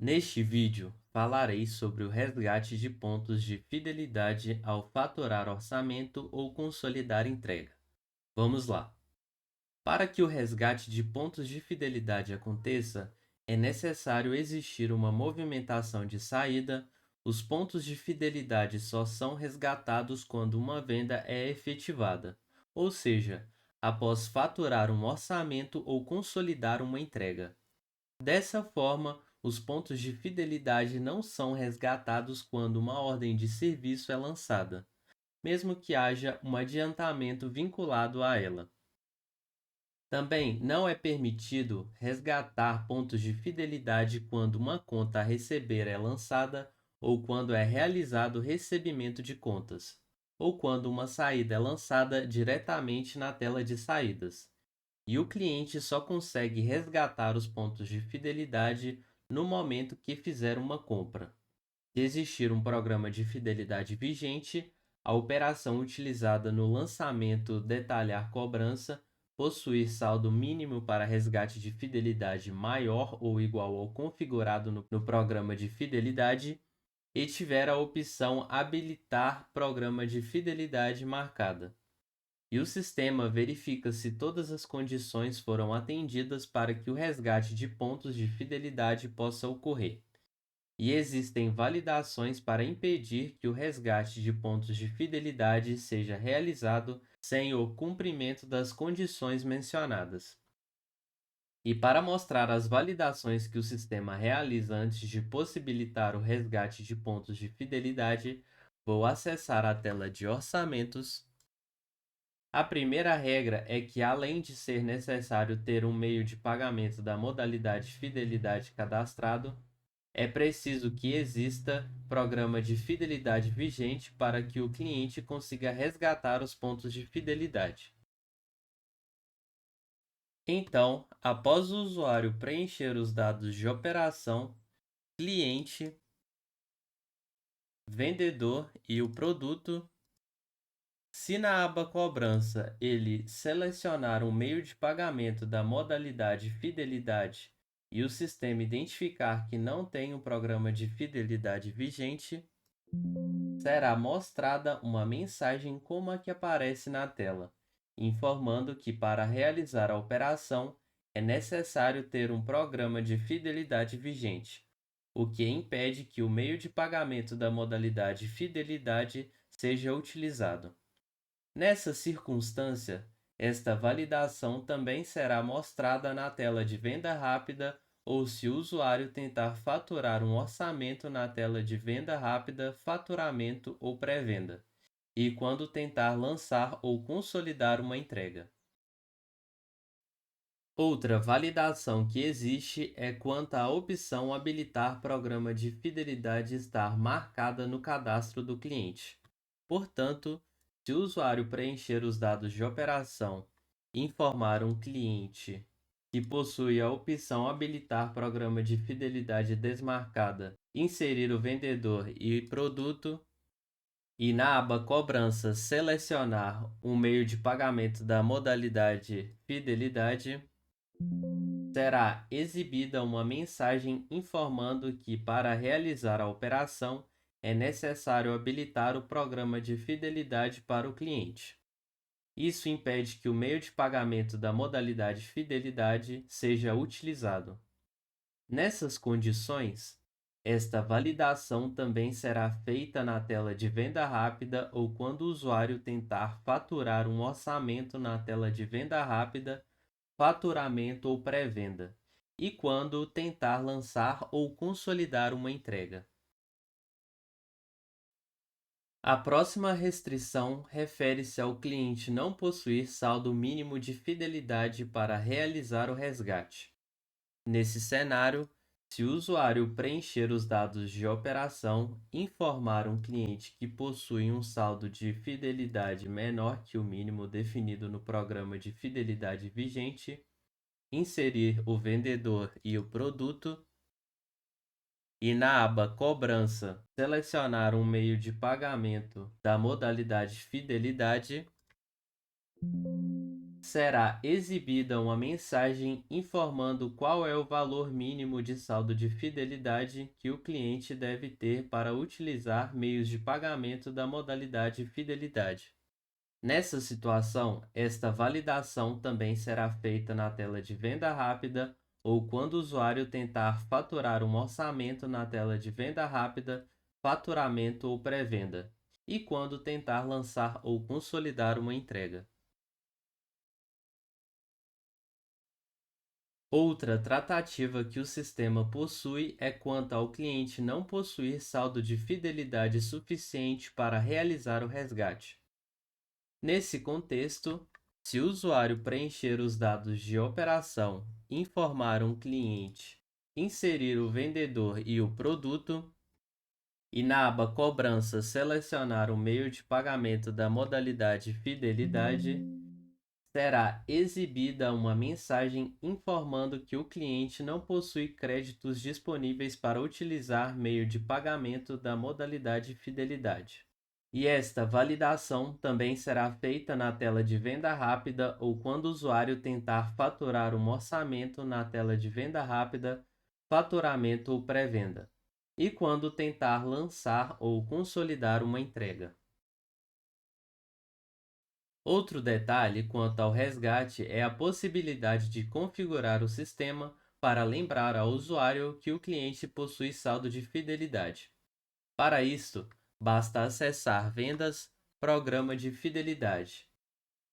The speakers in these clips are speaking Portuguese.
Neste vídeo, falarei sobre o resgate de pontos de fidelidade ao faturar orçamento ou consolidar entrega. Vamos lá! Para que o resgate de pontos de fidelidade aconteça, é necessário existir uma movimentação de saída. Os pontos de fidelidade só são resgatados quando uma venda é efetivada, ou seja, após faturar um orçamento ou consolidar uma entrega. Dessa forma, os pontos de fidelidade não são resgatados quando uma ordem de serviço é lançada, mesmo que haja um adiantamento vinculado a ela. Também não é permitido resgatar pontos de fidelidade quando uma conta a receber é lançada ou quando é realizado o recebimento de contas, ou quando uma saída é lançada diretamente na tela de saídas. E o cliente só consegue resgatar os pontos de fidelidade no momento que fizer uma compra. Se existir um programa de fidelidade vigente, a operação utilizada no lançamento detalhar cobrança, possuir saldo mínimo para resgate de fidelidade maior ou igual ao configurado no programa de fidelidade e tiver a opção habilitar programa de fidelidade marcada. E o sistema verifica se todas as condições foram atendidas para que o resgate de pontos de fidelidade possa ocorrer. E existem validações para impedir que o resgate de pontos de fidelidade seja realizado sem o cumprimento das condições mencionadas. E para mostrar as validações que o sistema realiza antes de possibilitar o resgate de pontos de fidelidade, vou acessar a tela de orçamentos. A primeira regra é que, além de ser necessário ter um meio de pagamento da modalidade fidelidade cadastrado, é preciso que exista programa de fidelidade vigente para que o cliente consiga resgatar os pontos de fidelidade. Então, após o usuário preencher os dados de operação, cliente, vendedor e o produto, se na aba Cobrança ele selecionar um meio de pagamento da modalidade Fidelidade e o sistema identificar que não tem um programa de fidelidade vigente, será mostrada uma mensagem como a que aparece na tela, informando que para realizar a operação é necessário ter um programa de fidelidade vigente, o que impede que o meio de pagamento da modalidade Fidelidade seja utilizado. Nessa circunstância, esta validação também será mostrada na tela de venda rápida ou se o usuário tentar faturar um orçamento na tela de venda rápida, faturamento ou pré-venda, e quando tentar lançar ou consolidar uma entrega. Outra validação que existe é quanto à opção habilitar programa de fidelidade estar marcada no cadastro do cliente. Portanto, se o usuário preencher os dados de operação, informar um cliente que possui a opção habilitar programa de fidelidade desmarcada, inserir o vendedor e produto, e na aba Cobrança selecionar um meio de pagamento da modalidade Fidelidade, será exibida uma mensagem informando que, para realizar a operação, é necessário habilitar o programa de fidelidade para o cliente. Isso impede que o meio de pagamento da modalidade Fidelidade seja utilizado. Nessas condições, esta validação também será feita na tela de venda rápida ou quando o usuário tentar faturar um orçamento na tela de venda rápida, faturamento ou pré-venda, e quando tentar lançar ou consolidar uma entrega. A próxima restrição refere-se ao cliente não possuir saldo mínimo de fidelidade para realizar o resgate. Nesse cenário, se o usuário preencher os dados de operação, informar um cliente que possui um saldo de fidelidade menor que o mínimo definido no programa de fidelidade vigente, inserir o vendedor e o produto, e na aba Cobrança, selecionar um meio de pagamento da modalidade Fidelidade, será exibida uma mensagem informando qual é o valor mínimo de saldo de fidelidade que o cliente deve ter para utilizar meios de pagamento da modalidade fidelidade. Nessa situação, esta validação também será feita na tela de venda rápida ou quando o usuário tentar faturar um orçamento na tela de venda rápida, faturamento ou pré-venda, e quando tentar lançar ou consolidar uma entrega. Outra tratativa que o sistema possui é quanto ao cliente não possuir saldo de fidelidade suficiente para realizar o resgate. Nesse contexto, se o usuário preencher os dados de operação, informar um cliente, inserir o vendedor e o produto, e na aba Cobrança selecionar o meio de pagamento da modalidade Fidelidade, será exibida uma mensagem informando que o cliente não possui créditos disponíveis para utilizar meio de pagamento da modalidade Fidelidade. E esta validação também será feita na tela de venda rápida ou quando o usuário tentar faturar um orçamento na tela de venda rápida, faturamento ou pré-venda, e quando tentar lançar ou consolidar uma entrega. Outro detalhe quanto ao resgate é a possibilidade de configurar o sistema para lembrar ao usuário que o cliente possui saldo de fidelidade. Para isso, basta acessar Vendas, Programa de Fidelidade,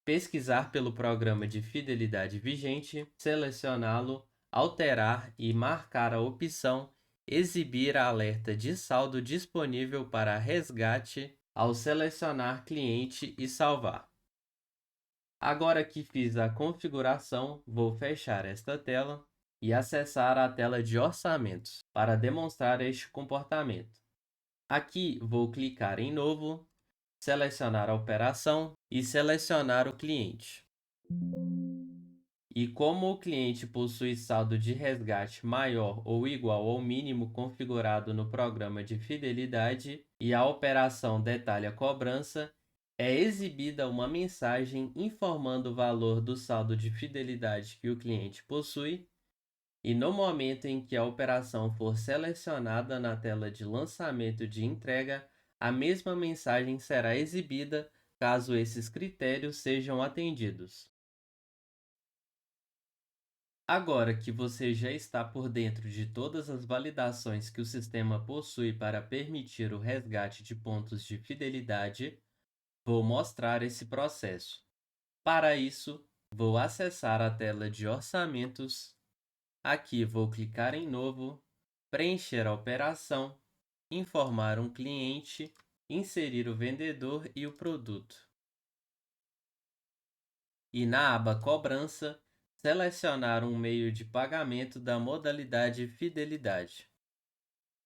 pesquisar pelo programa de fidelidade vigente, selecioná-lo, alterar e marcar a opção Exibir alerta de saldo disponível para resgate ao selecionar Cliente e salvar. Agora que fiz a configuração, vou fechar esta tela e acessar a tela de orçamentos para demonstrar este comportamento. Aqui vou clicar em Novo, selecionar a operação e selecionar o cliente. E como o cliente possui saldo de resgate maior ou igual ao mínimo configurado no programa de fidelidade e a operação detalha a cobrança, é exibida uma mensagem informando o valor do saldo de fidelidade que o cliente possui, e no momento em que a operação for selecionada na tela de lançamento de entrega, a mesma mensagem será exibida caso esses critérios sejam atendidos. Agora que você já está por dentro de todas as validações que o sistema possui para permitir o resgate de pontos de fidelidade, vou mostrar esse processo. Para isso, vou acessar a tela de orçamentos. Aqui vou clicar em Novo, preencher a operação, informar um cliente, inserir o vendedor e o produto. E na aba Cobrança, selecionar um meio de pagamento da modalidade Fidelidade.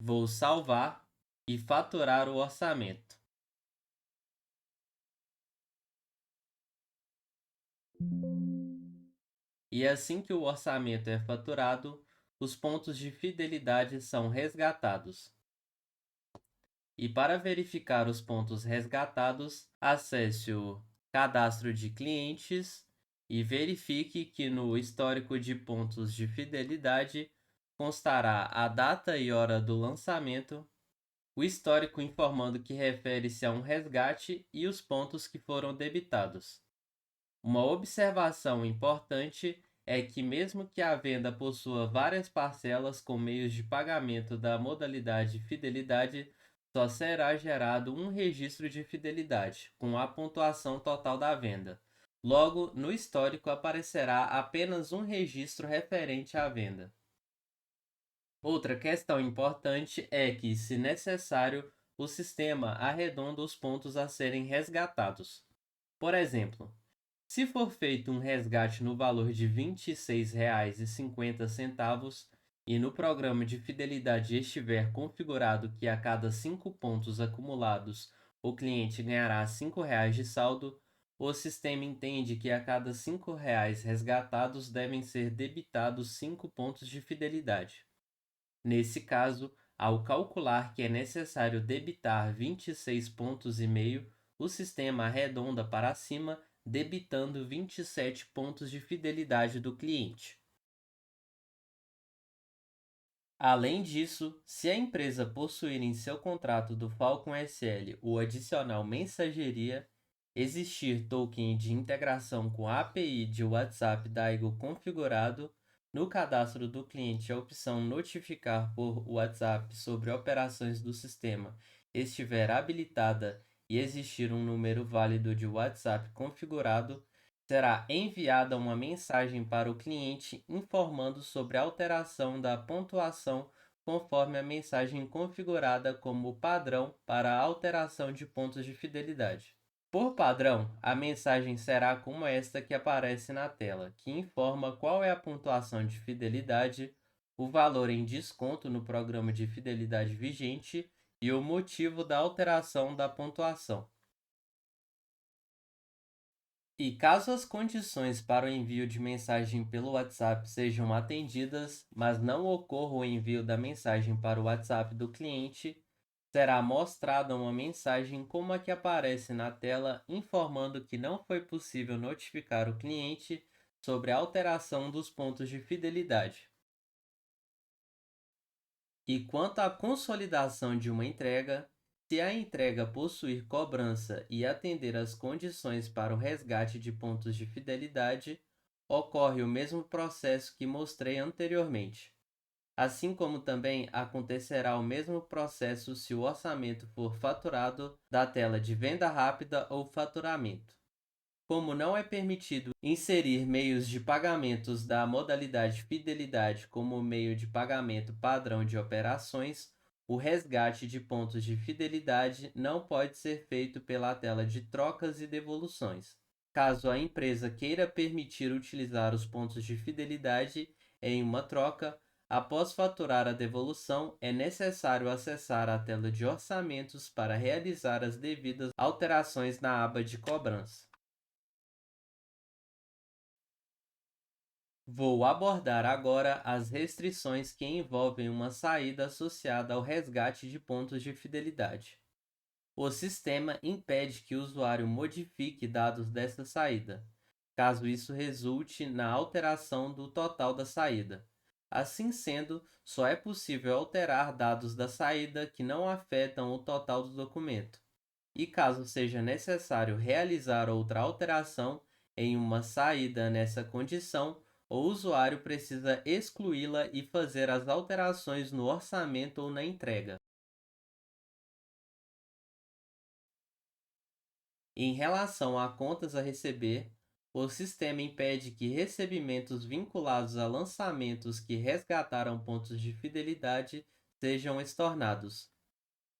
Vou salvar e faturar o orçamento. E assim que o orçamento é faturado, os pontos de fidelidade são resgatados. E para verificar os pontos resgatados, acesse o Cadastro de Clientes e verifique que no histórico de pontos de fidelidade constará a data e hora do lançamento, o histórico informando que refere-se a um resgate e os pontos que foram debitados. Uma observação importante é que, mesmo que a venda possua várias parcelas com meios de pagamento da modalidade fidelidade, só será gerado um registro de fidelidade, com a pontuação total da venda. Logo, no histórico aparecerá apenas um registro referente à venda. Outra questão importante é que, se necessário, o sistema arredonda os pontos a serem resgatados. Por exemplo, se for feito um resgate no valor de R$ 26,50 e no programa de fidelidade estiver configurado que a cada 5 pontos acumulados o cliente ganhará R$ 5,00 de saldo, o sistema entende que a cada R$ 5,00 resgatados devem ser debitados 5 pontos de fidelidade. Nesse caso, ao calcular que é necessário debitar 26,5 pontos, o sistema arredonda para cima, debitando 27 pontos de fidelidade do cliente. Além disso, se a empresa possuir em seu contrato do Falcon SL o adicional mensageria, existir token de integração com a API de WhatsApp Daigo configurado, no cadastro do cliente a opção notificar por WhatsApp sobre operações do sistema estiver habilitada e existir um número válido de WhatsApp configurado, será enviada uma mensagem para o cliente informando sobre a alteração da pontuação conforme a mensagem configurada como padrão para a alteração de pontos de fidelidade. Por padrão, a mensagem será como esta que aparece na tela, que informa qual é a pontuação de fidelidade, o valor em desconto no programa de fidelidade vigente e o motivo da alteração da pontuação. E caso as condições para o envio de mensagem pelo WhatsApp sejam atendidas, mas não ocorra o envio da mensagem para o WhatsApp do cliente, será mostrada uma mensagem como a que aparece na tela informando que não foi possível notificar o cliente sobre a alteração dos pontos de fidelidade. E quanto à consolidação de uma entrega, se a entrega possuir cobrança e atender às condições para o resgate de pontos de fidelidade, ocorre o mesmo processo que mostrei anteriormente. Assim como também acontecerá o mesmo processo se o orçamento for faturado da tela de venda rápida ou faturamento. Como não é permitido inserir meios de pagamentos da modalidade fidelidade como meio de pagamento padrão de operações, o resgate de pontos de fidelidade não pode ser feito pela tela de trocas e devoluções. Caso a empresa queira permitir utilizar os pontos de fidelidade em uma troca, após faturar a devolução, é necessário acessar a tela de orçamentos para realizar as devidas alterações na aba de cobrança. Vou abordar agora as restrições que envolvem uma saída associada ao resgate de pontos de fidelidade. O sistema impede que o usuário modifique dados dessa saída, caso isso resulte na alteração do total da saída. Assim sendo, só é possível alterar dados da saída que não afetam o total do documento. E caso seja necessário realizar outra alteração em uma saída nessa condição, o usuário precisa excluí-la e fazer as alterações no orçamento ou na entrega. Em relação a contas a receber, o sistema impede que recebimentos vinculados a lançamentos que resgataram pontos de fidelidade sejam estornados.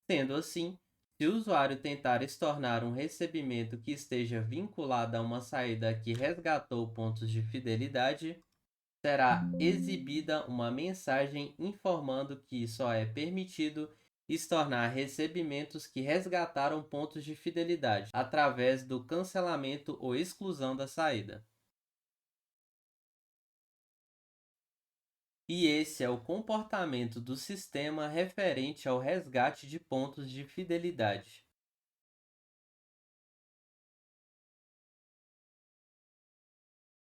Sendo assim, se o usuário tentar estornar um recebimento que esteja vinculado a uma saída que resgatou pontos de fidelidade, será exibida uma mensagem informando que só é permitido estornar recebimentos que resgataram pontos de fidelidade através do cancelamento ou exclusão da saída. E esse é o comportamento do sistema referente ao resgate de pontos de fidelidade.